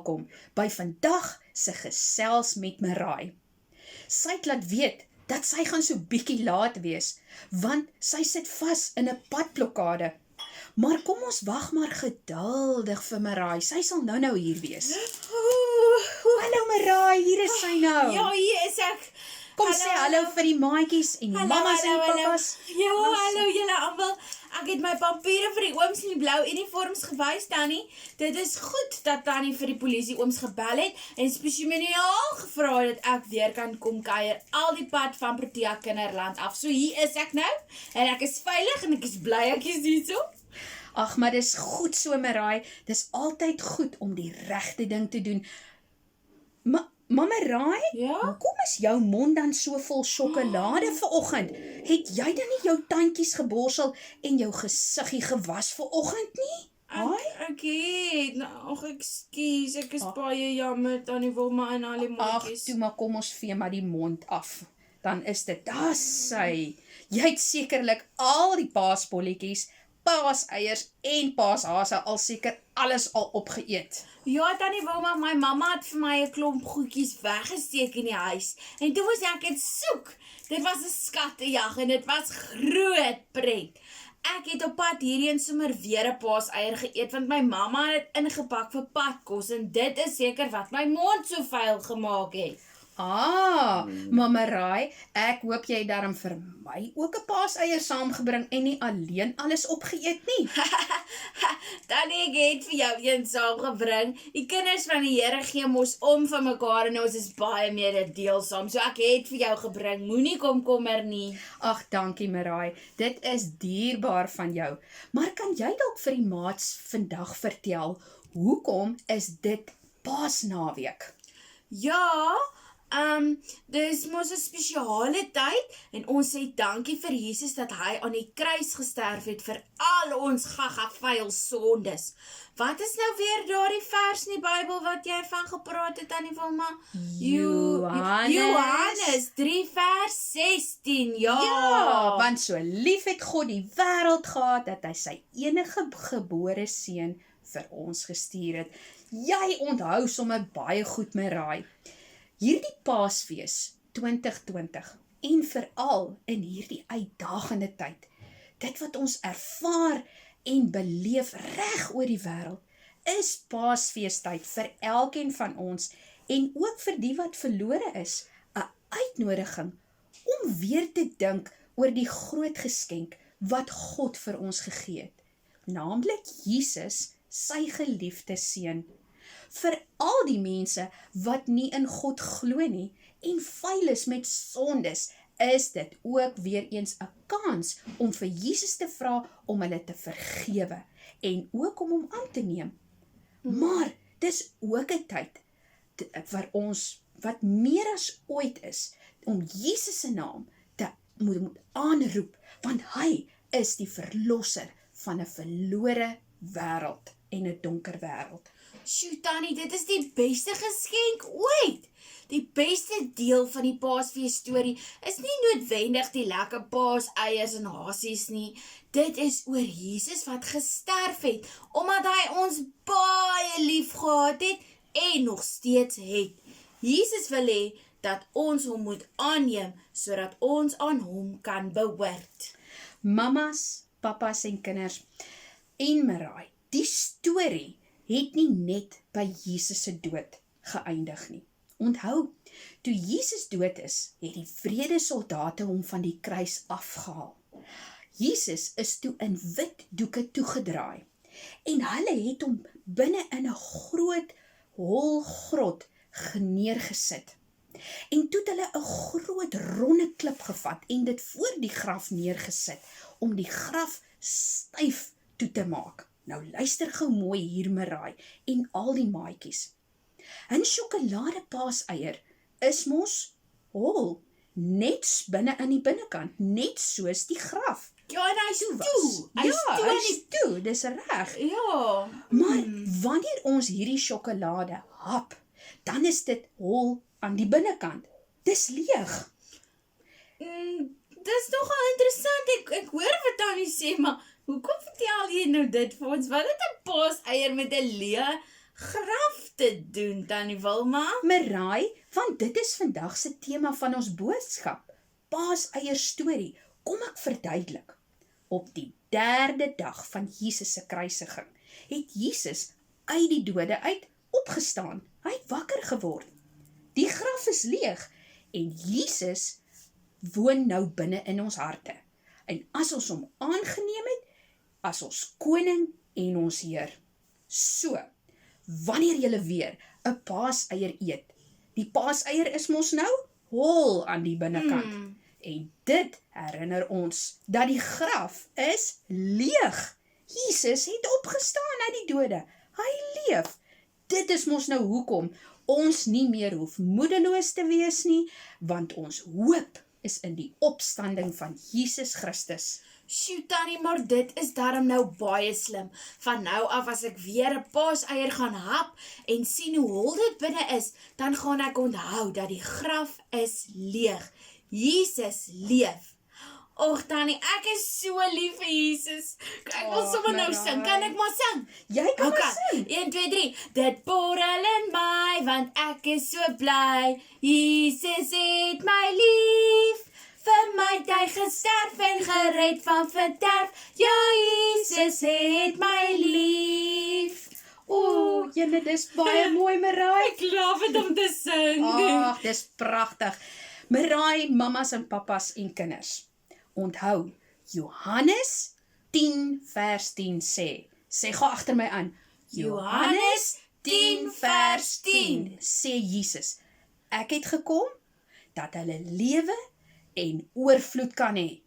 welkom by vandag se gesels met Maraai. Sy het laat weet dat sy gaan so bietjie laat wees, want sy sit vas in 'n padblokkade. Maar kom ons wag maar geduldig vir Maraai, sy sal nou hier wees. Hallo Maraai, hier is sy nou. Ja, hier is ek. Kom sê hallo vir die maatjies en die mammas en die pappas. Ja, hallo julle almal. Ek het my papiere vir die ooms in die blou uniforms gewys, Tannie. Dit is goed dat Tannie vir die polisie ooms gebel het en spesiaal gevra dat ek weer kan kom kuier al die pad van Protea Kinderland af. So hier is ek nou en ek is veilig en ek is bly ek is hier so. Ag, maar dis goed so Maraai. Dis altyd goed om die regte ding te doen. Maraai, Ja? hoekom is jou mond dan so vol sjokolade vanoggend? Het jy dan nie jou tandjies geborsel en jou gesiggie gewas vanoggend nie? Ek het, nou, ekskuus, ek is baie jammer, Tannie Wilma en al die Ag, maatjies. toe maar kom ons vee maar die mond af. Dan is dit, daar sy. Jy het sekerlik al die paasbolletjies, paaseiers en paashase al seker alles al opgeëet. Ja, Tannie Wilma, my mamma het vir my 'n klomp goedjies weggesteek in die huis. En toe moes ek dit soek. Dit was 'n skattejag en dit was groot pret. Ek het op pad hierheen sommer weer 'n paaseier geëet, want my mamma het dit ingepak vir padkos en dit is seker wat my mond so vuil gemaak het. Maar Maraai, ek hoop jy het daarom vir my ook 'n paaseier saamgebring en nie alleen alles opgeëet nie. Tannie, ek het vir jou een saamgebring. Die kinders van die Here gee mos om vir mekaar en ons is baie meer deelsaam. So ek het vir jou gebring. Moenie komkommer nie. Ag, dankie Maraai, dit is dierbaar van jou. Maar kan jy dalk vir die maats vandag vertel, hoekom is dit Paasnaweek? Ja, dis mos 'n spesiale tyd en ons sê dankie vir Jesus dat hy aan die kruis gesterf het vir al ons gaga-vuil sondes. Wat is nou weer daardie vers in die Bybel wat jy van gepraat het, Tannie Wilma? Johannes 3 vers 16, Ja, want so lief het God die wêreld gehad dat hy sy enige gebore seun vir ons gestuur het. Jy onthou sommer baie goed Maraai. Hierdie Paasfees 2020 en veral in hierdie uitdagende tyd, dit wat ons ervaar en beleef reg oor die wêreld, is Paasfeestyd vir elkeen van ons en ook vir die wat verlore is, 'n uitnodiging om weer te dink oor die groot geskenk wat God vir ons gegee het, naamlik Jesus, sy geliefde seun. Vir al die mense wat nie in God glo nie en vuil is met sondes, is dit ook weer eens 'n kans om vir Jesus te vra om hulle te vergewe en ook om hom aan te neem. Maar dis ook 'n tyd vir ons wat meer as ooit is om Jesus se naam te moet aanroep, want hy is die verlosser van 'n verlore wêreld en 'n donker wêreld. Sjoe, Tannie, dit is die beste geskenk ooit. Die beste deel van die Paasfees storie is nie noodwendig die lekker paaseiers en hasies nie. Dit is oor Jesus wat gesterf het, omdat hy ons baie lief gehad het en nog steeds het. Jesus wil hê dat ons hom moet aanneem, sodat ons aan hom kan behoort. Mamas, papas en kinders en Maraai, die storie het nie net by Jesus se dood geëindig nie. Onthou, toe Jesus dood is, het die vredesoldate hom van die kruis afgehaal. Jesus is toe in wit doeke toegedraai en hulle het hom binne in 'n groot hol grot neergesit. En toe het hulle 'n groot ronde klip gevat en dit voor die graf neergesit om die graf styf toe te maak. Nou luister gou mooi hier Maraai en al die maatjies. 'n Sjokolade paaseier is mos hol, net binne in die binnekant, net soos die graf. Ja, en hy is toe. Hy's toe, dis reg. Ja. Maar wanneer ons hierdie sjokolade hap, dan is dit hol aan die binnekant. Dis leeg. Dis nogal interessant. Ek hoor wat Tannie sê, maar hoekom vertel jy nou dit vir ons? Wat het 'n paaseier met 'n leë graf te doen, Tannie Wilma? Maraai, want dit is vandag se tema van ons boodskap. Paaseier storie. Kom ek verduidelik. Op die 3de dag van Jesus se kruisiging het Jesus uit die dode uit opgestaan. Hy het wakker geword. Die graf is leeg en Jesus woon nou binne in ons harte. En as ons hom aangeneem het, as ons koning en ons Heer. So, wanneer julle weer 'n paaseier eet, die paaseier is mos nou hol aan die binnekant. En dit herinner ons dat die graf is leeg. Jesus het opgestaan uit die dode. Hy leef. Dit is mos nou hoekom ons nie meer hoef moedeloos te wees nie, want ons hoop is in die opstanding van Jesus Christus. Sjoe, Tannie, maar dit is darm nou baie slim. Van nou af as ek weer 'n paaseier gaan hap en sien hoe hol dit binne is, dan gaan ek onthou dat die graf is leeg. Jesus leef. Och, Tannie, ek is so lief vir Jesus. Ek wil sommer nou sing. Kan ek maar sing? Jy kan maar sing. 1, 2, 3. Dit borrel in my, want ek is so bly. Jesus het my lief. Vir my het hy gesterf en gered van verderf. Ja, Jesus het my lief. O, julle, dis baie mooi, Maraai. Ek love dit om te sing. Ag, dis pragtig. Maraai, mamas en papas en kinders. Onthou, Johannes 10 vers 10 sê gou agter my aan. Johannes 10 vers 10 sê Jesus, ek het gekom dat hulle lewe en oorvloed kan hê.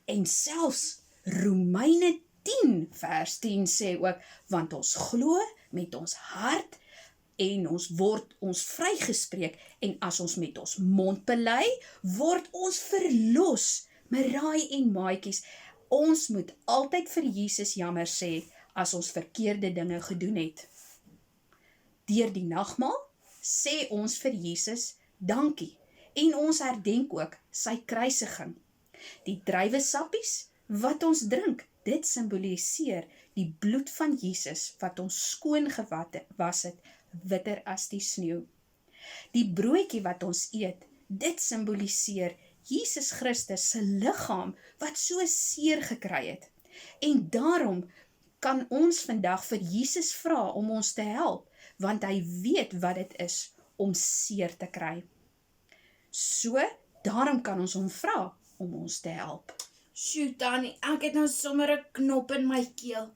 En selfs Romeine 10 vers 10 sê ook, want ons glo met ons hart en ons word ons vrygespreek en as ons met ons mond bely, word ons verlos. Maraai en maatjies, ons moet altyd vir Jesus jammer sê as ons verkeerde dinge gedoen het. Deur die nagmaal sê ons vir Jesus dankie en ons herdenk ook sy kruisiging. Die druiwesappies wat ons drink, dit simboliseer die bloed van Jesus wat ons skoon gewas het, witter as die sneeu. Die broodjie wat ons eet, dit simboliseer Jesus Christus se liggaam wat so seer gekry het. En daarom kan ons vandag vir Jesus vra om ons te help, want hy weet wat dit is om seer te kry. So, daarom kan ons hom vra om ons te help. Sjoe, Tannie, ek het nou sommer 'n knop in my keel.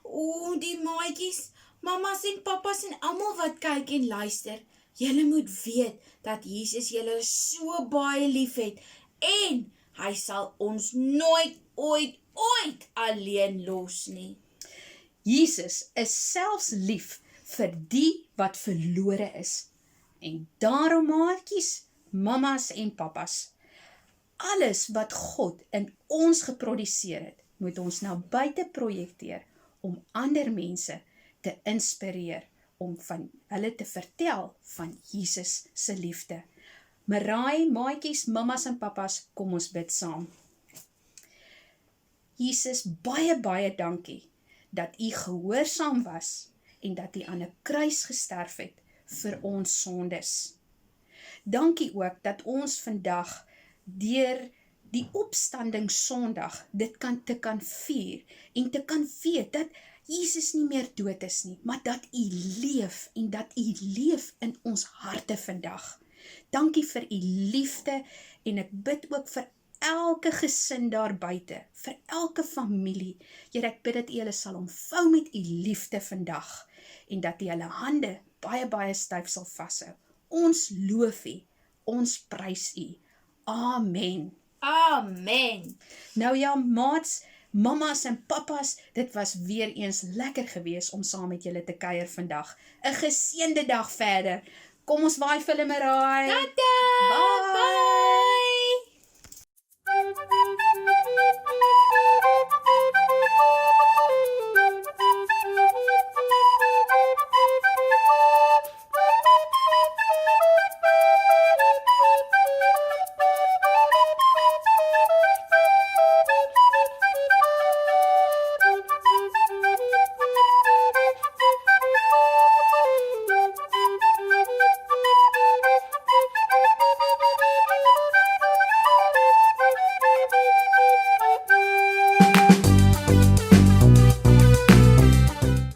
O, die maatjies, mamas en papas en almal wat kyk en luister. Julle moet weet dat Jesus julle so baie lief het en hy sal ons nooit, ooit alleen los nie. Jesus is selfs lief vir die wat verlore is. En daarom, maatjies, mamas en papas, alles wat God in ons geproduseer het, moet ons na buite projekteer om ander mense te inspireer om van hulle te vertel van Jesus se liefde. Maraai, maatjies, mamas en papas, kom ons bid saam. Jesus, baie dankie dat u gehoorsaam was en dat u aan 'n kruis gesterf het vir ons sondes. Dankie ook dat ons vandag deur die opstanding Sondag dit kan vier en te kan weet dat Jesus nie meer dood is nie, maar dat u leef en dat u leef in ons harte vandag. Dankie vir u liefde en ek bid ook vir elke gesin daar buite, vir elke familie. Here, ek bid dat u hulle sal omvou met u liefde vandag en dat u hulle hande baie styf sal vashou. Ons loof u, ons prys u. Amen. Amen. Nou ja, maats, mamas en papas, dit was weer eens lekker gewees om saam met julle te kuier vandag. 'n Geseënde dag verder. Kom ons waai vir hulle, Maraai. Tata! Bye.